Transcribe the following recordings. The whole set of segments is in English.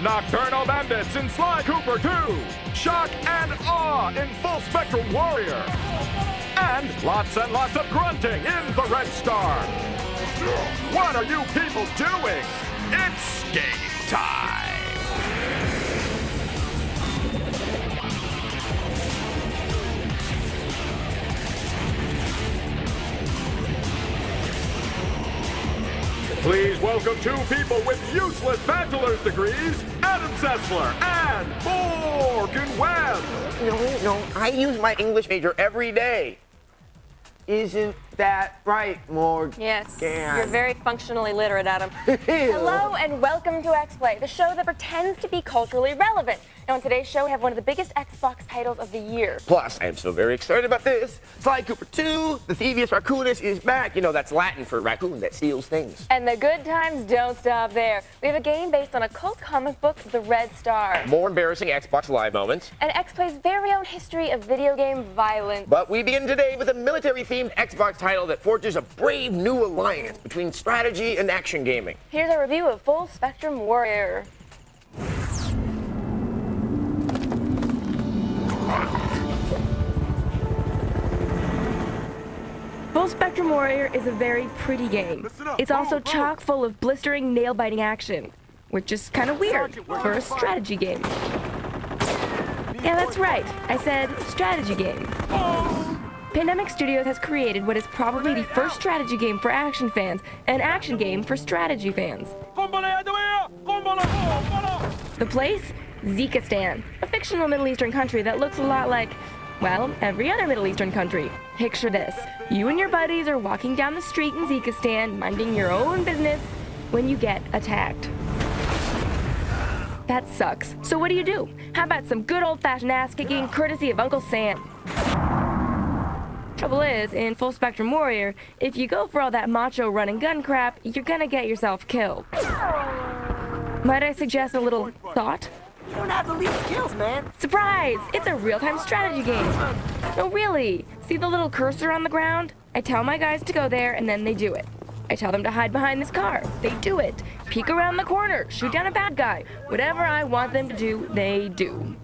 Nocturnal Bandits in Sly Cooper 2, Shock and Awe in Full Spectrum Warrior, and lots of grunting in the Red Star. What are you people doing? It's game time! Please welcome two people with useless bachelor's degrees, Adam Sessler and Morgan Webb. No, I use my English major every day. Isn't that right, Morgan? Yes, you're very functionally literate, Adam. Hello and welcome to X-Play, the show that pretends to be culturally relevant. Now on today's show, we have one of the biggest Xbox titles of the year. Plus, I am so very excited about this. Sly Cooper 2, the Thieves Raccoonus is back. You know, that's Latin for raccoon that steals things. And the good times don't stop there. We have a game based on a cult comic book, The Red Star. More embarrassing Xbox Live moments. And X-Play's very own history of video game violence. But we begin today with a military-themed Xbox title that forges a brave new alliance between strategy and action gaming. Here's a review of Full Spectrum Warrior. Full Spectrum Warrior is a very pretty game. It's also chock full of blistering, nail-biting action, which is kind of weird for a strategy game. Yeah, that's right. I said strategy game. Pandemic Studios has created what is probably the first strategy game for action fans, an action game for strategy fans. The place? Zekistan, a fictional Middle Eastern country that looks a lot like, well, every other Middle Eastern country. Picture this. You and your buddies are walking down the street in Zekistan, minding your own business, when you get attacked. That sucks. So what do? How about some good old-fashioned ass-kicking courtesy of Uncle Sam? Trouble is, in Full Spectrum Warrior, if you go for all that macho run-and-gun crap, you're gonna get yourself killed. Might I suggest a little thought? You don't have the least skills, man. Surprise! It's a real-time strategy game. No, really. See the little cursor on the ground? I tell my guys to go there, and then they do it. I tell them to hide behind this car. They do it. Peek around the corner. Shoot down a bad guy. Whatever I want them to do, they do.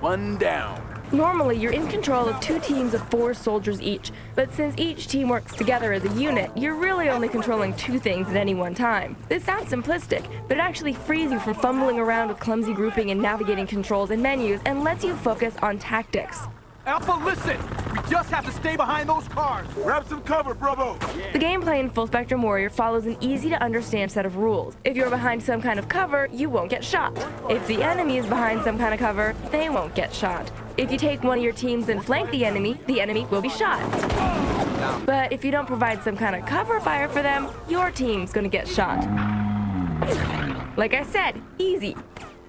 One down. Normally, you're in control of two teams of 4 soldiers each, but since each team works together as a unit, you're really only controlling 2 things at any one time. This sounds simplistic, but it actually frees you from fumbling around with clumsy grouping and navigating controls and menus, and lets you focus on tactics. Alpha, listen! We just have to stay behind those cars. Grab some cover, bravo! The gameplay in Full Spectrum Warrior follows an easy-to-understand set of rules. If you're behind some kind of cover, you won't get shot. If the enemy is behind some kind of cover, they won't get shot. If you take one of your teams and flank the enemy will be shot. But if you don't provide some kind of cover fire for them, your team's gonna get shot. Like I said, easy.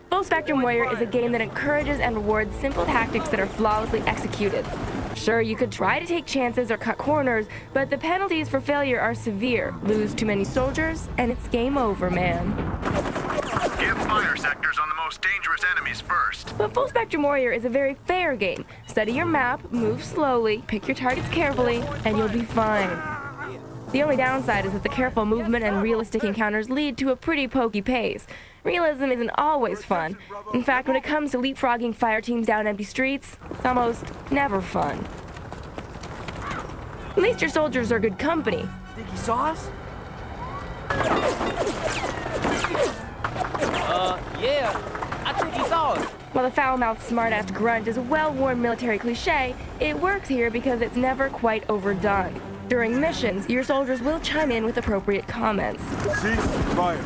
Full Spectrum Warrior is a game that encourages and rewards simple tactics that are flawlessly executed. Sure, you could try to take chances or cut corners, but the penalties for failure are severe. Lose too many soldiers, and it's game over, man. Get fire sectors on the most dangerous enemies first. But Full Spectrum Warrior is a very fair game. Study your map, move slowly, pick your targets carefully, and you'll be fine. The only downside is that the careful movement and realistic encounters lead to a pretty pokey pace. Realism isn't always fun. In fact, when it comes to leapfrogging fire teams down empty streets, it's almost never fun. At least your soldiers are good company. Think he saw us? Yeah. I think he saw us. While the foul-mouthed smartass grunt is a well-worn military cliche, it works here because it's never quite overdone. During missions, your soldiers will chime in with appropriate comments. Cease fire.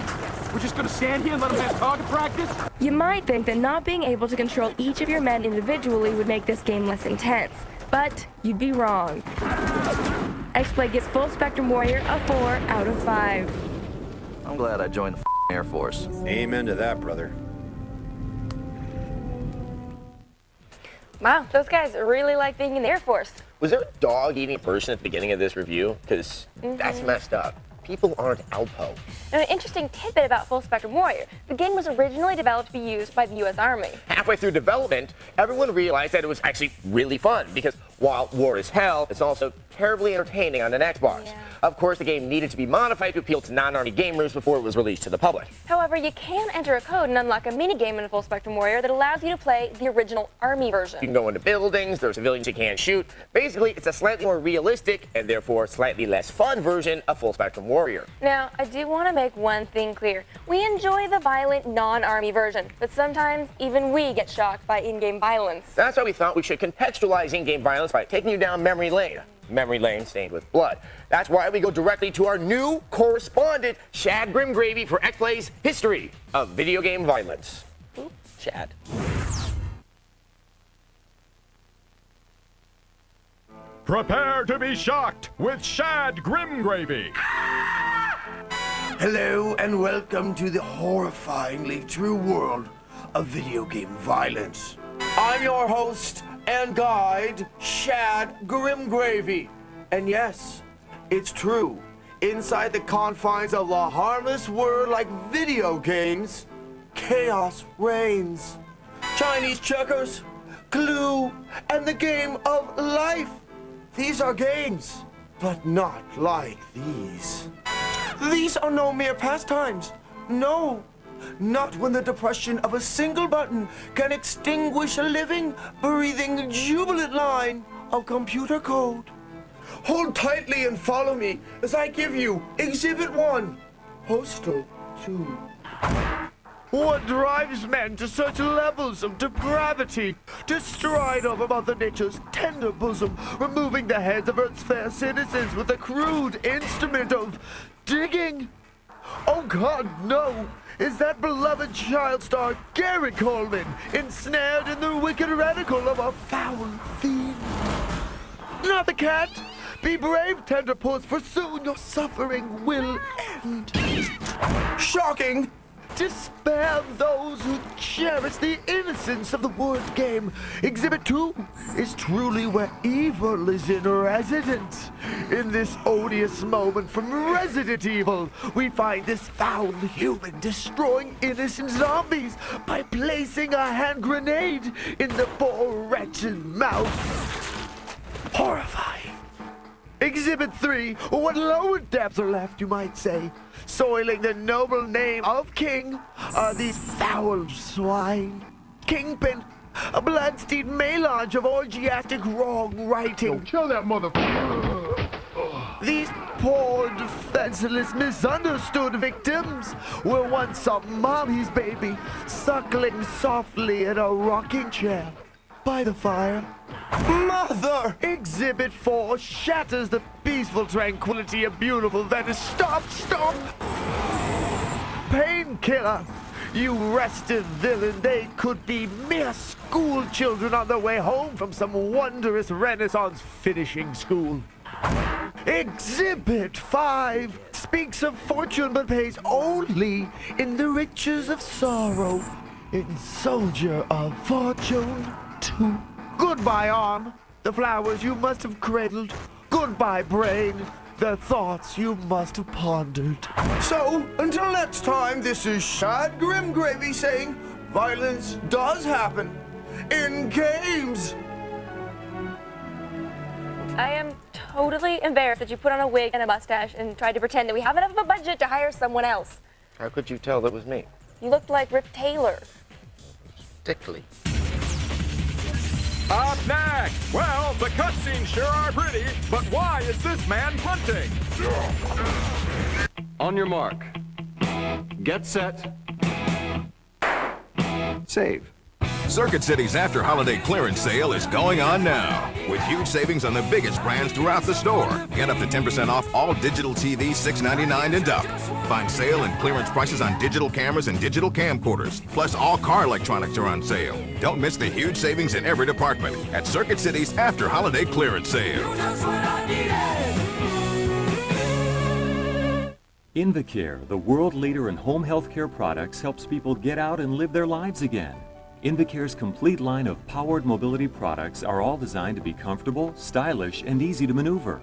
We're just gonna stand here and let them have target practice? You might think that not being able to control each of your men individually would make this game less intense, but you'd be wrong. X-Play gives Full Spectrum Warrior a 4 out of 5. I'm glad I joined the Air Force. Amen to that, brother. Wow, those guys really like being in the Air Force. Was there a dog-eating person at the beginning of this review? Because that's messed up. People aren't Alpo. Now, an interesting tidbit about Full Spectrum Warrior. The game was originally developed to be used by the U.S. Army. Halfway through development, everyone realized that it was actually really fun because While War is Hell is also terribly entertaining on an Xbox. Yeah. Of course, the game needed to be modified to appeal to non-army gamers before it was released to the public. However, you can enter a code and unlock a minigame in Full Spectrum Warrior that allows you to play the original Army version. You can go into buildings, there are civilians you can't shoot. Basically, it's a slightly more realistic and therefore slightly less fun version of Full Spectrum Warrior. Now, I do want to make one thing clear. We enjoy the violent non-Army version, but sometimes even we get shocked by in-game violence. That's why we thought we should contextualize in-game violence by taking you down memory lane. Memory lane stained with blood. That's why we go directly to our new correspondent, Shad Grimgravy, for X-Play's History of Video Game Violence. Ooh, Shad. Prepare to be shocked with Shad Grimgravy. Hello and welcome to the horrifyingly true world of video game violence. I'm your host and guide, Shad Grimgravy. And yes, it's true. Inside the confines of a harmless world like video games, chaos reigns. Chinese checkers, Clue, and the game of life. These are games, but not like these. These are no mere pastimes. No, not when the depression of a single button can extinguish a living, breathing, jubilant line of computer code. Hold tightly and follow me as I give you Exhibit 1, Postal 2. What drives men to such levels of depravity? To stride over Mother Nature's tender bosom, removing the heads of Earth's fair citizens with the crude instrument of digging? Oh God, no! Is that beloved child star Gary Coleman ensnared in the wicked radical of a foul fiend? Not the cat! Be brave, tender puss, for soon your suffering will end. Shocking! To spare those who cherish the innocence of the word game. Exhibit 2 is truly where evil is in residence. In this odious moment from Resident Evil, we find this foul human destroying innocent zombies by placing a hand grenade in the poor wretch's mouth. Horrifying. Exhibit 3, what lower depths are left, you might say. Soiling the noble name of King are these foul swine. Kingpin, a blood-stained melange of orgiastic wrong writing. Kill that motherfucker. These poor, defenseless, misunderstood victims were once some mommy's baby, suckling softly in a rocking chair by the fire. Mother! Exhibit 4 shatters the peaceful tranquility of beautiful Venice. Stop! Painkiller! You restive villain, they could be mere school children on their way home from some wondrous Renaissance finishing school. Exhibit 5 speaks of fortune but pays only in the riches of sorrow. In Soldier of Fortune 2. Goodbye, arm, the flowers you must have cradled. Goodbye, brain, the thoughts you must have pondered. So, until next time, this is Shad Grimgravy saying violence does happen in games. I am totally embarrassed that you put on a wig and a mustache and tried to pretend that we have enough of a budget to hire someone else. How could you tell that was me? You looked like Rip Taylor. Stickly. Up next! Well, the cutscenes sure are pretty, but why is this man punting? On your mark. Get set. Save. Circuit City's after-holiday clearance sale is going on now, with huge savings on the biggest brands throughout the store. Get up to 10% off all digital TVs, $6.99 and up. Find sale and clearance prices on digital cameras and digital camcorders. Plus, all car electronics are on sale. Don't miss the huge savings in every department at Circuit City's after-holiday clearance sale. Invacare, the world leader in home health care products, helps people get out and live their lives again. Invacare's complete line of powered mobility products are all designed to be comfortable, stylish, and easy to maneuver.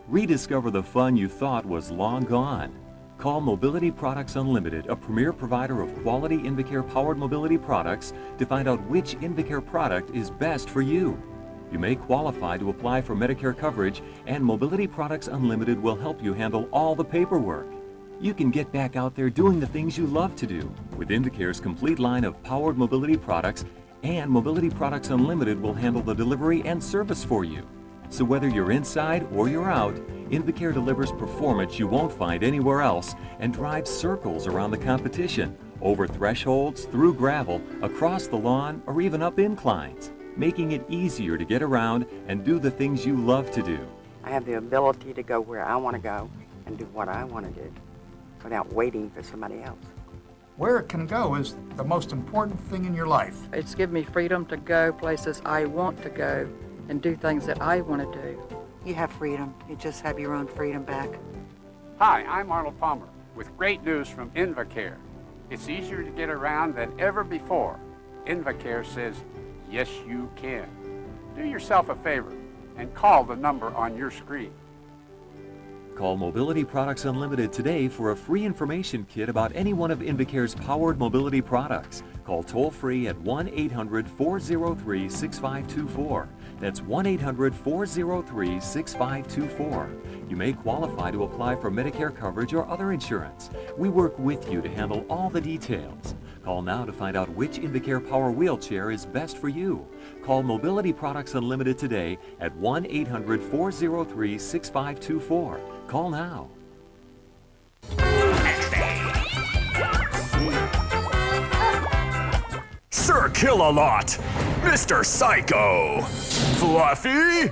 Rediscover the fun you thought was long gone. Call Mobility Products Unlimited, a premier provider of quality Invacare powered mobility products, to find out which Invacare product is best for you. You may qualify to apply for Medicare coverage, and Mobility Products Unlimited will help you handle all the paperwork. You can get back out there doing the things you love to do with Invicare's complete line of powered mobility products, and Mobility Products Unlimited will handle the delivery and service for you. So whether you're inside or you're out, Invicare delivers performance you won't find anywhere else and drives circles around the competition, over thresholds, through gravel, across the lawn, or even up inclines, making it easier to get around and do the things you love to do. I have the ability to go where I want to go and do what I want to do without waiting for somebody else. Where it can go is the most important thing in your life. It's given me freedom to go places I want to go and do things that I want to do. You have freedom. You just have your own freedom back. Hi, I'm Arnold Palmer with great news from Invicare. It's easier to get around than ever before. Invicare says, yes, you can. Do yourself a favor and call the number on your screen. Call Mobility Products Unlimited today for a free information kit about any one of Invicare's powered mobility products. Call toll-free at 1-800-403-6524. That's 1-800-403-6524. You may qualify to apply for Medicare coverage or other insurance. We work with you to handle all the details. Call now to find out which Invicare Power Wheelchair is best for you. Call Mobility Products Unlimited today at 1-800-403-6524. Call now. Sir Kill-A-Lot, Mr. Psycho, Fluffy,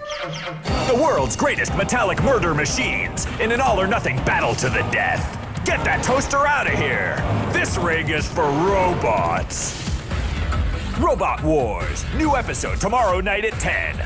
the world's greatest metallic murder machines in an all-or-nothing battle to the death. Get that toaster out of here. This ring is for robots. Robot Wars, new episode tomorrow night at 10.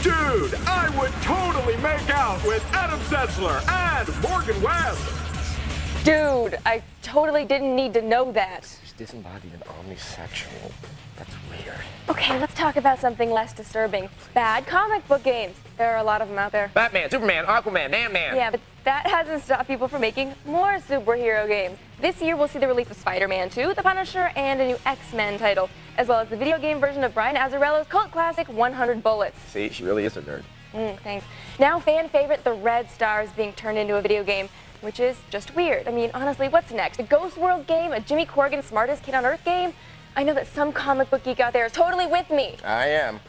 Dude, I would totally make out with Adam Setzler and Morgan Webb. Dude, I totally didn't need to know that. She's disembodied and omnisexual. That's weird. Okay, let's talk about something less disturbing. Bad comic book games. There are a lot of them out there. Batman, Superman, Aquaman, Ant-Man. Yeah, but that hasn't stopped people from making more superhero games. This year, we'll see the release of Spider-Man 2, The Punisher, and a new X-Men title, as well as the video game version of Brian Azzarello's cult classic 100 Bullets. See, she really is a nerd. Thanks. Now, fan favorite The Red Star is being turned into a video game, which is just weird. I mean, honestly, what's next? A Ghost World game? A Jimmy Corrigan Smartest Kid on Earth game? I know that some comic book geek out there is totally with me. I am.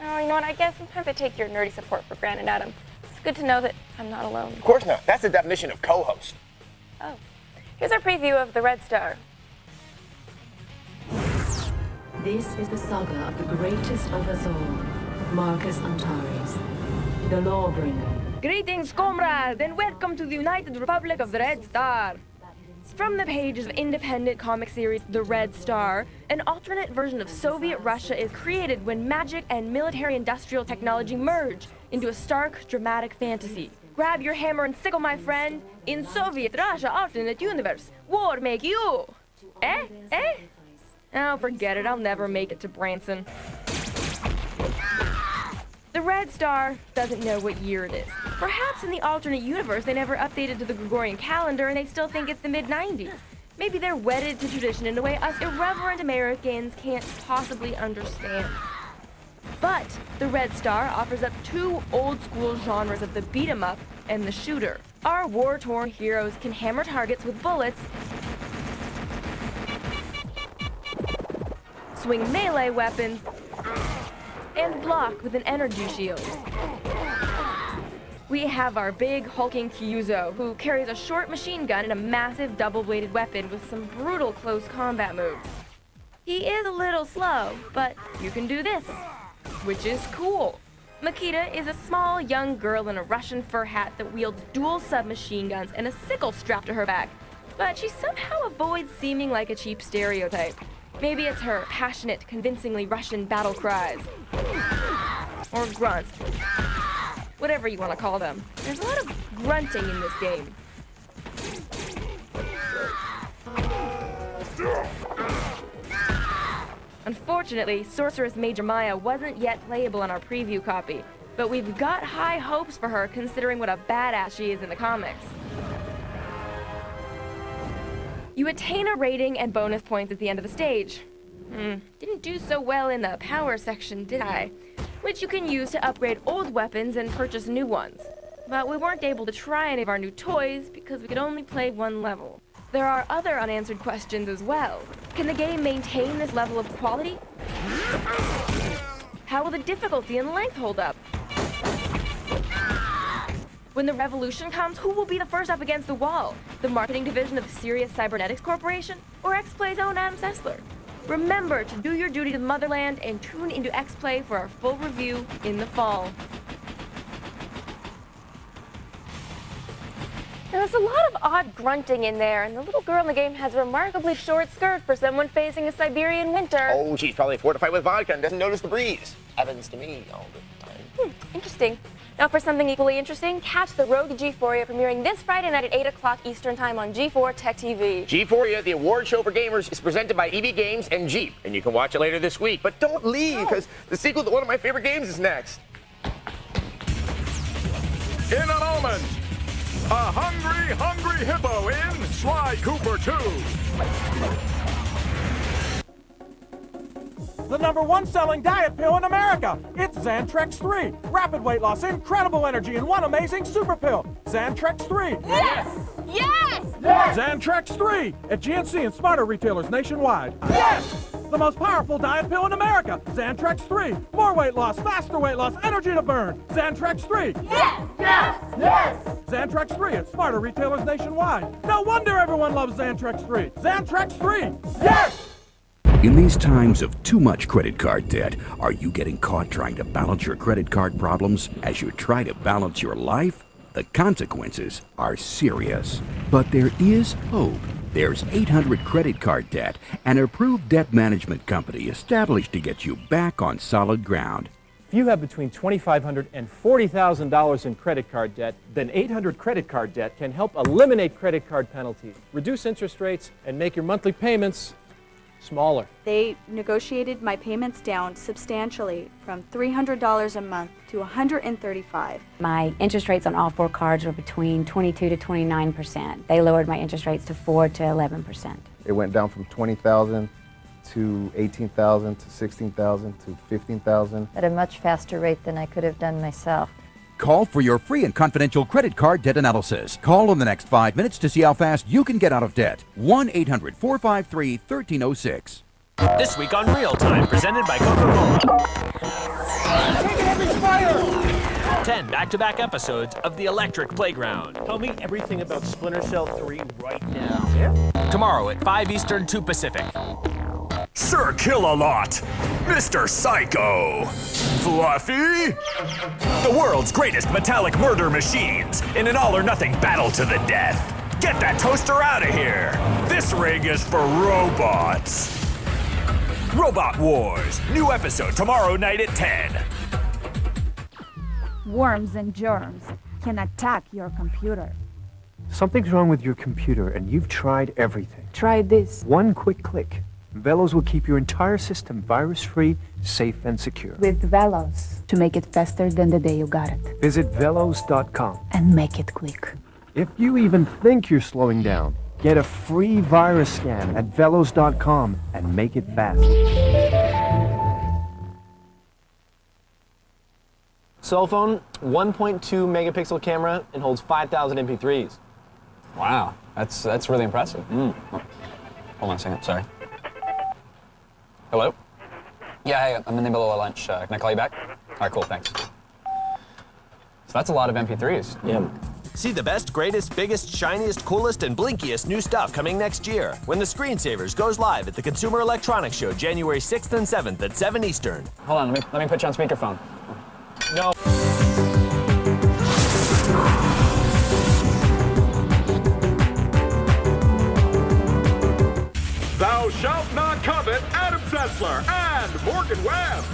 Oh, you know what? I guess sometimes I take your nerdy support for granted, Adam. It's good to know that I'm not alone. Of course not. That's the definition of co-host. Oh. Here's our preview of The Red Star. This is the saga of the greatest of us all, Marcus Antares, the Lawbringer. Greetings, comrades, and welcome to the United Republic of the Red Star. From the pages of independent comic series The Red Star, an alternate version of Soviet Russia is created when magic and military-industrial technology merge into a stark, dramatic fantasy. Grab your hammer and sickle, my friend. In Soviet Russia alternate universe, war make you. Eh? Oh, forget it. I'll never make it to Branson. The Red Star doesn't know what year it is. Perhaps in the alternate universe they never updated to the Gregorian calendar and they still think it's the mid-90s. Maybe they're wedded to tradition in a way us irreverent Americans can't possibly understand. But the Red Star offers up two old-school genres of the beat-em-up and the shooter. Our war-torn heroes can hammer targets with bullets, swing melee weapons, and block with an energy shield. We have our big, hulking Kyuzo, who carries a short machine gun and a massive double-bladed weapon with some brutal close combat moves. He is a little slow, but you can do this, which is cool. Makita is a small, young girl in a Russian fur hat that wields dual submachine guns and a sickle strapped to her back, but she somehow avoids seeming like a cheap stereotype. Maybe it's her passionate, convincingly Russian battle cries. Or grunts. Whatever you want to call them. There's a lot of grunting in this game. Unfortunately, Sorceress Major Maya wasn't yet playable on our preview copy, but we've got high hopes for her considering what a badass she is in the comics. You attain a rating and bonus points at the end of the stage. Didn't do so well in the power section, did I? Which you can use to upgrade old weapons and purchase new ones. But we weren't able to try any of our new toys because we could only play one level. There are other unanswered questions as well. Can the game maintain this level of quality? How will the difficulty and length hold up? When the revolution comes, who will be the first up against the wall? The marketing division of Sirius Cybernetics Corporation or X-Play's own Adam Sessler? Remember to do your duty to the motherland and tune into X-Play for our full review in the fall. Now, there's a lot of odd grunting in there, and the little girl in the game has a remarkably short skirt for someone facing a Siberian winter. Oh, she's probably fortified with vodka and doesn't notice the breeze. Happens to me all the time. Interesting. Now for something equally interesting, catch the Road to G4 premiering this Friday night at 8 o'clock Eastern Time on G4 Tech TV. G4, the award show for gamers, is presented by EV Games and Jeep, and you can watch it later this week. But don't leave, because the sequel to one of my favorite games is next. In a moment, a hungry hippo in Sly Cooper 2. The #1 selling diet pill in America. It's Xantrex 3. Rapid weight loss, incredible energy, and one amazing super pill. Xantrex 3. Yes! Yes! Yes! Xantrex 3 at GNC and smarter retailers nationwide. Yes! The most powerful diet pill in America. Xantrex 3. More weight loss, faster weight loss, energy to burn. Xantrex 3. Yes! Yes! Yes! Xantrex 3 at smarter retailers nationwide. No wonder everyone loves Xantrex 3. Xantrex 3. Yes! In these times of too much credit card debt, are you getting caught trying to balance your credit card problems as you try to balance your life? The consequences are serious. But there is hope. There's 800 Credit Card Debt, an approved debt management company established to get you back on solid ground. If you have between $2,500 and $40,000 in credit card debt, then 800 Credit Card Debt can help eliminate credit card penalties, reduce interest rates, and make your monthly payments smaller. They negotiated my payments down substantially from $300 a month to $135. My interest rates on all 4 cards were between 22 to 29%. They lowered my interest rates to 4 to 11%. It went down from 20,000 to 18,000 to 16,000 to 15,000. At a much faster rate than I could have done myself. Call for your free and confidential credit card debt analysis. Call in the next 5 minutes to see how fast you can get out of debt. 1-800-453-1306. This week on Real Time, presented by Coca-Cola. 10 back-to-back episodes of The Electric Playground. Tell me everything about Splinter Cell 3 right now. Tomorrow at 5 Eastern, 2 Pacific. Sir Kill-A-Lot, Mr. Psycho, Fluffy, the world's greatest metallic murder machines in an all-or-nothing battle to the death. Get that toaster out of here. This ring is for robots. Robot Wars, new episode tomorrow night at 10. Worms and germs can attack your computer. Something's wrong with your computer and you've tried everything. Try this. One quick click. Velos will keep your entire system virus-free, safe, and secure. With Velos, to make it faster than the day you got it. Visit velos.com. And make it quick. If you even think you're slowing down, get a free virus scan at velos.com and make it fast. Cell phone, 1.2 megapixel camera, and holds 5,000 MP3s. Wow, that's really impressive. Hold on a second, sorry. Hello? Yeah, hey, I'm in the middle of lunch. Can I call you back? All right, cool, thanks. So that's a lot of MP3s. Yeah. See the best, greatest, biggest, shiniest, coolest, and blinkiest new stuff coming next year when the Screensavers goes live at the Consumer Electronics Show January 6th and 7th at 7 Eastern. Hold on, let me put you on speakerphone. No. Thou shalt not covet Adam Sessler and Morgan Webb.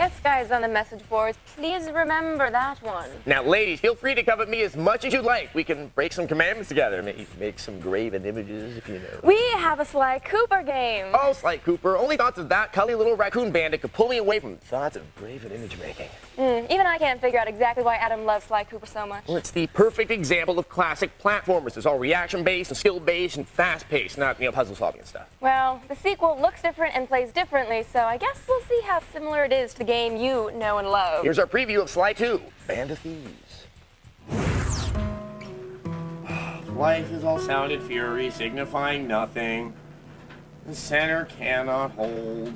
Yes, guys on the message boards, please remember that one. Now, ladies, feel free to covet me as much as you like. We can break some commandments together. Make some graven images, if you know. We have a Sly Cooper game. Oh, Sly Cooper. Only thoughts of that cuddly little raccoon bandit could pull me away from thoughts of graven image making. Even I can't figure out exactly why Adam loves Sly Cooper so much. Well, it's the perfect example of classic platformers. It's all reaction-based and skill-based and fast-paced, not, puzzle-solving and stuff. Well, the sequel looks different and plays differently, so I guess we'll see how similar it is to the game you know and love. Here's our preview of Sly 2, Band of Thieves. Life is all sound and fury, signifying nothing. The center cannot hold.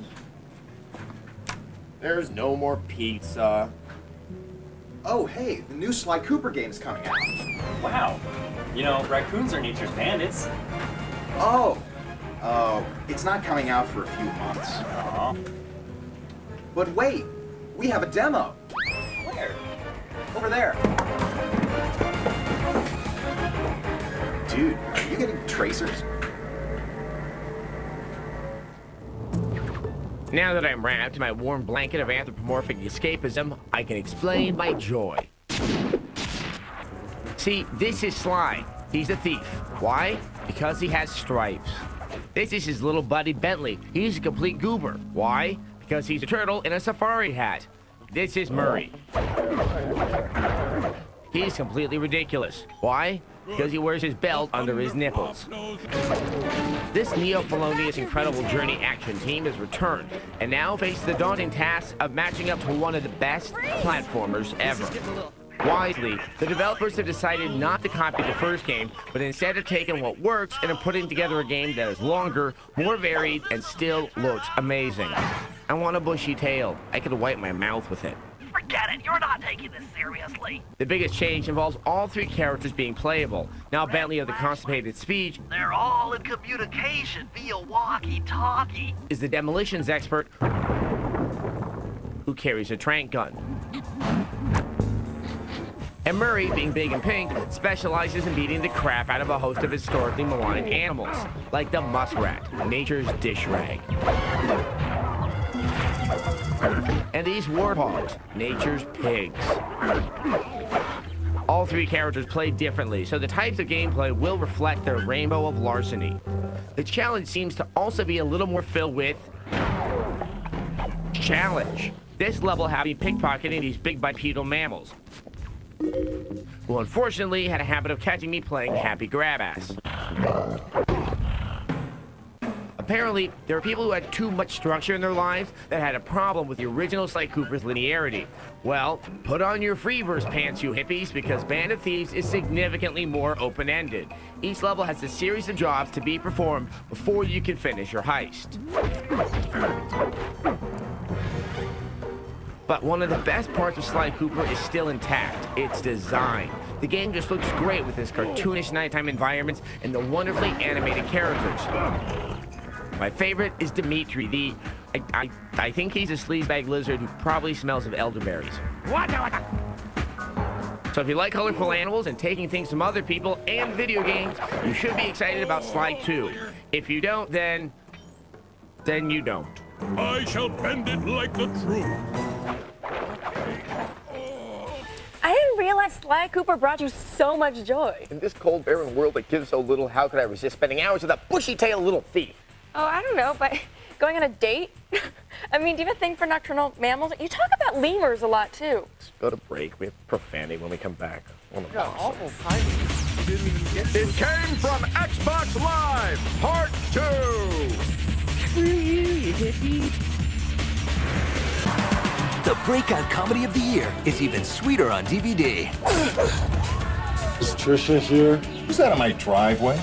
There's no more pizza. Oh, hey, the new Sly Cooper game is coming out. Wow. Raccoons are nature's bandits. Oh, it's not coming out for a few months. But wait, we have a demo. Where? Over there. Dude, are you getting tracers? Now that I'm wrapped in my warm blanket of anthropomorphic escapism, I can explain my joy. See, this is Sly. He's a thief. Why? Because he has stripes. This is his little buddy Bentley. He's a complete goober. Why? Because he's a turtle in a safari hat. This is Murray. He's completely ridiculous. Why? Because he wears his belt under his nipples. This neo-felonious incredible journey action team has returned and now faces the daunting task of matching up to one of the best platformers ever. Wisely, the developers have decided not to copy the first game, but instead have taken what works and are putting together a game that is longer, more varied, and still looks amazing. I want a bushy tail. I could wipe my mouth with it. Forget it, you're not taking this seriously. The biggest change involves all three characters being playable. Now Bentley of the constipated speech They're all in communication via walkie-talkie. is the demolitions expert who carries a trank gun. And Murray, being big and pink, specializes in beating the crap out of a host of historically maligned animals, like the muskrat, nature's dish rag. And these warthogs, nature's pigs. All three characters play differently, so the types of gameplay will reflect their rainbow of larceny. The challenge seems to also be a little more filled with challenge. This level having pickpocketing these big bipedal mammals, who unfortunately had a habit of catching me playing Happy Grab Ass. Apparently, there are people who had too much structure in their lives that had a problem with the original Sly Cooper's linearity. Well, put on your Freeverse pants, you hippies, because Band of Thieves is significantly more open-ended. Each level has a series of jobs to be performed before you can finish your heist. But one of the best parts of Sly Cooper is still intact, its design. The game just looks great with its cartoonish nighttime environments and the wonderfully animated characters. My favorite is Dimitri, I think he's a sleazebag lizard who probably smells of elderberries. So if you like colorful animals and taking things from other people and video games, you should be excited about Sly 2. If you don't, then you don't. I shall bend it like the truth. I didn't realize Sly Cooper brought you so much joy. In this cold, barren world that gives so little, how could I resist spending hours with a bushy-tailed little thief? Oh, I don't know, but going on a date? I mean, do you have a thing for nocturnal mammals? You talk about lemurs a lot, too. Let's go to break. We have profanity when we come back. Awful timing. Didn't even get It came from Xbox Live, Part 2. Screw you, you hippie. The breakout comedy of the year is even sweeter on DVD. Is Trisha here? Is that in my driveway?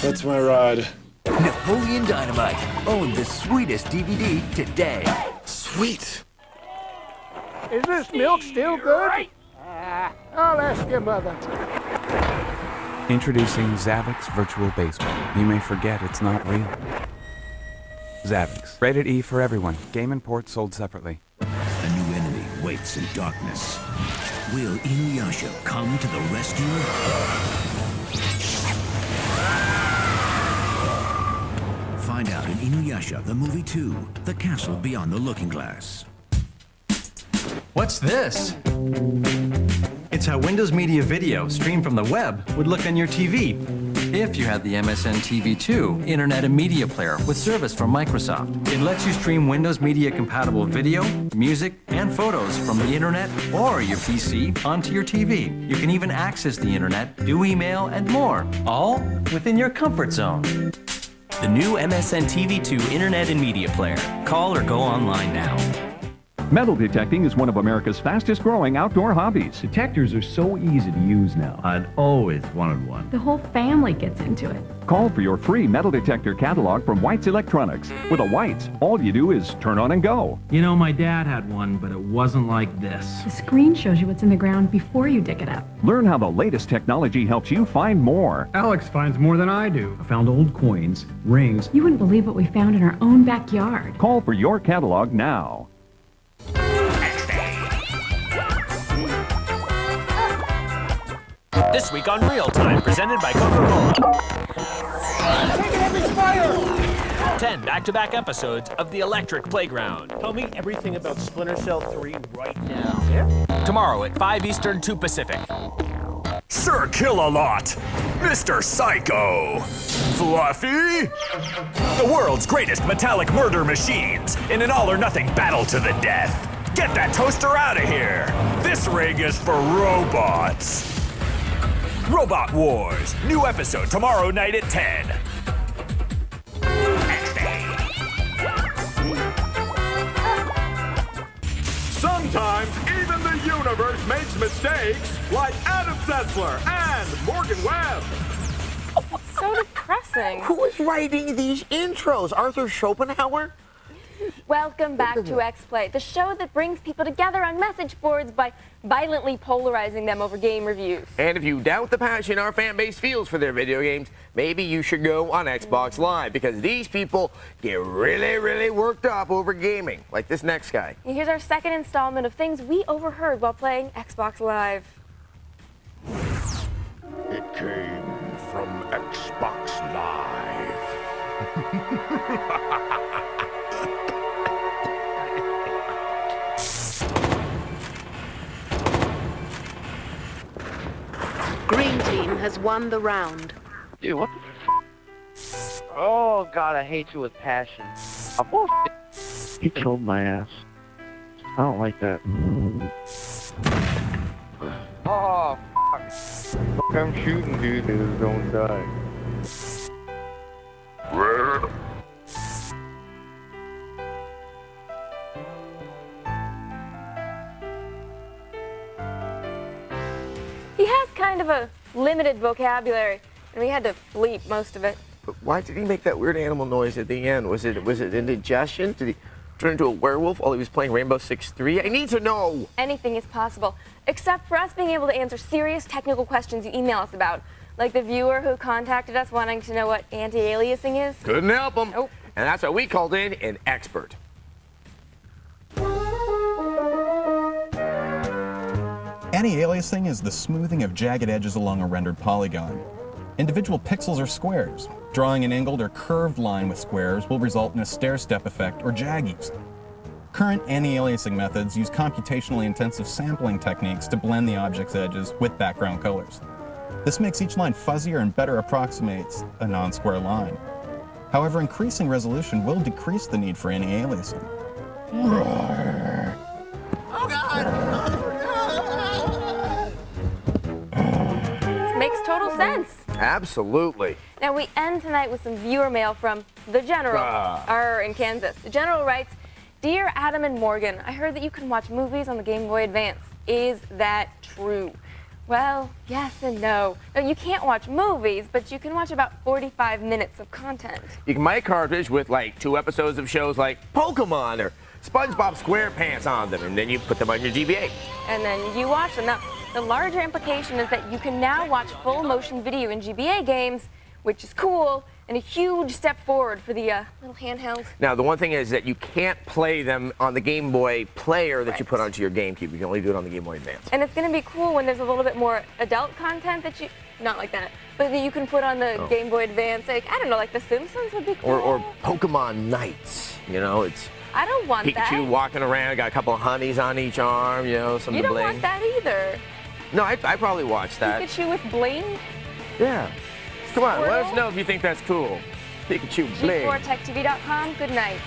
That's my ride. Napoleon Dynamite. Own the sweetest DVD today. Sweet. Is this milk still good? I'll ask your mother. Introducing Zavix Virtual Baseball. You may forget it's not real. Zavix. Rated E for everyone. Game and port sold separately. A new enemy waits in darkness. Will Inuyasha come to the rescue? Find out in Inuyasha, the movie 2, The Castle Beyond the Looking Glass. What's this? It's how Windows Media Video, streamed from the web, would look on your TV. If you had the MSN TV2 Internet and Media Player with service from Microsoft. It lets you stream Windows Media compatible video, music, and photos from the Internet or your PC onto your TV. You can even access the Internet, do email, and more, all within your comfort zone. The new MSN TV2 Internet and Media Player. Call or go online now. Metal detecting is one of America's fastest growing outdoor hobbies. Detectors are so easy to use now. I'd always wanted one. The whole family gets into it. Call for your free metal detector catalog from White's Electronics. With a White's, all you do is turn on and go. You know, my dad had one, but it wasn't like this. The screen shows you what's in the ground before you dig it up. Learn how the latest technology helps you find more. Alex finds more than I do. I found old coins, rings. You wouldn't believe what we found in our own backyard. Call for your catalog now. This week on Real Time, presented by Coca-Cola. 10 back-to-back episodes of The Electric Playground. Tell me everything about Splinter Cell 3 right now. Tomorrow at 5 Eastern, 2 Pacific. Sir Kill-A-Lot, Mr. Psycho, Fluffy, the world's greatest metallic murder machines in an all-or-nothing battle to the death. Get that toaster out of here. This ring is for robots. Robot Wars, new episode tomorrow night at 10. Sometimes even the universe makes mistakes, like Adam Sessler and Morgan Webb. So depressing. Who is writing these intros? Arthur Schopenhauer? Welcome back to X-Play, the show that brings people together on message boards by violently polarizing them over game reviews. And if you doubt the passion our fan base feels for their video games, maybe you should go on Xbox Live, because these people get really, really worked up over gaming, like this next guy. And here's our second installment of things we overheard while playing Xbox Live. It came from Xbox Live. Green team has won the round. Dude, what the Oh, God, I hate you with passion. He killed my ass. I don't like that. Oh, fuck. I'm shooting dude that don't die. He has kind of a limited vocabulary, and we had to bleep most of it. But why did he make that weird animal noise at the end? Was it indigestion? Did he turn into a werewolf while he was playing Rainbow Six 3? I need to know. Anything is possible, except for us being able to answer serious technical questions you email us about, like the viewer who contacted us wanting to know what anti-aliasing is. Couldn't help him. Nope. And that's why we called in an expert. Anti-aliasing is the smoothing of jagged edges along a rendered polygon. Individual pixels are squares. Drawing an angled or curved line with squares will result in a stair-step effect or jaggies. Current anti-aliasing methods use computationally intensive sampling techniques to blend the object's edges with background colors. This makes each line fuzzier and better approximates a non-square line. However, increasing resolution will decrease the need for anti-aliasing. Oh, God! Makes total sense. Absolutely. Now, we end tonight with some viewer mail from the General, in Kansas. The General writes, Dear Adam and Morgan, I heard that you can watch movies on the Game Boy Advance. Is that true? Well, yes and no. No, you can't watch movies, but you can watch about 45 minutes of content. You can buy a cartridge with like 2 episodes of shows like Pokemon or SpongeBob SquarePants on them, and then you put them on your GBA. And then you watch them. Now, the larger implication is that you can now watch full motion video in GBA games, which is cool, and a huge step forward for the little handheld. Now, the one thing is that you can't play them on the Game Boy player that you put onto your GameCube. You can only do it on the Game Boy Advance. And it's going to be cool when there's a little bit more adult content that you, not like that, but that you can put on the Game Boy Advance. Like, I don't know, like The Simpsons would be cool. Or Pokemon Nights, you know, it's I don't want Pikachu that. walking around, got a couple of honeys on each arm, you know, some You don't bling. want that either. No, I probably watch that. Pikachu with bling? Yeah. Come on, let us Squirtle? know if you think that's cool. Pikachu bling. G4TechTV.com. Good night.